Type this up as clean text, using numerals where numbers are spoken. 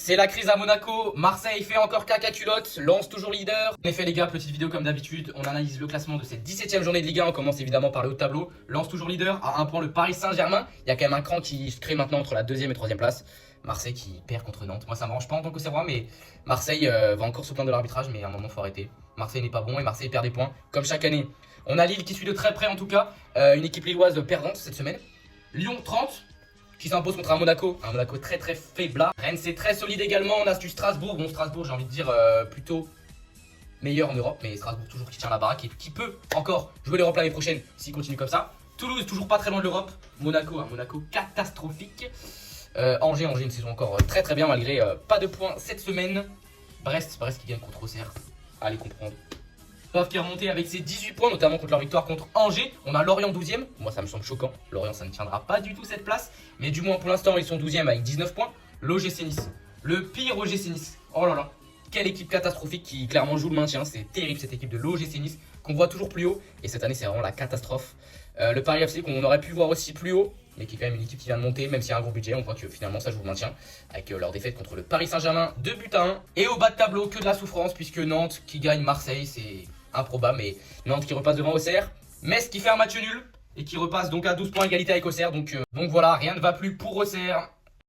C'est la crise à Monaco, Marseille fait encore caca culotte, Lens toujours leader. En effet les gars, petite vidéo comme d'habitude, on analyse le classement de cette 17ème journée de Ligue 1, on commence évidemment par le haut de tableau. Lens toujours leader, à un point le Paris Saint-Germain, il y a quand même un cran qui se crée maintenant entre la 2ème et 3ème place. Marseille qui perd contre Nantes, moi ça m'arrange pas en tant que Serrois, mais Marseille va encore se plaindre de l'arbitrage, mais à un moment faut arrêter. Marseille n'est pas bon et Marseille perd des points, comme chaque année. On a Lille qui suit de très près en tout cas, une équipe lilloise perdante cette semaine. Lyon 30, qui s'impose contre un Monaco très très faiblard. Rennes c'est très solide également, on a du Strasbourg, bon Strasbourg j'ai envie de dire plutôt meilleur en Europe, mais Strasbourg toujours qui tient la baraque et qui peut encore jouer l'Europe l'année prochaine s'il continue comme ça. Toulouse toujours pas très loin de l'Europe, Monaco, un Monaco catastrophique. Angers une saison encore très très bien malgré pas de points cette semaine. Brest qui gagne contre Auxerre, allez comprendre. Paf qui est remonté avec ses 18 points, notamment contre leur victoire contre Angers. On a Lorient 12ème, moi ça me semble choquant. Lorient ça ne tiendra pas du tout cette place. Mais du moins pour l'instant ils sont 12ème avec 19 points. L'OGC Nice, le pire OGC Nice. Oh là là, quelle équipe catastrophique qui clairement joue le maintien. C'est terrible cette équipe de l'OGC Nice qu'on voit toujours plus haut. Et cette année c'est vraiment la catastrophe. Le Paris FC qu'on aurait pu voir aussi plus haut, mais qui est quand même une équipe qui vient de monter, même s'il y a un gros budget, on voit que finalement ça joue le maintien, avec leur défaite contre le Paris Saint-Germain, 2-1. Et au bas de tableau, que de la souffrance, puisque Nantes qui gagne Marseille, c'est improbable, mais Nantes qui repasse devant Auxerre, Metz qui fait un match nul, et qui repasse donc à 12 points égalité avec Auxerre, donc voilà, rien ne va plus pour Auxerre.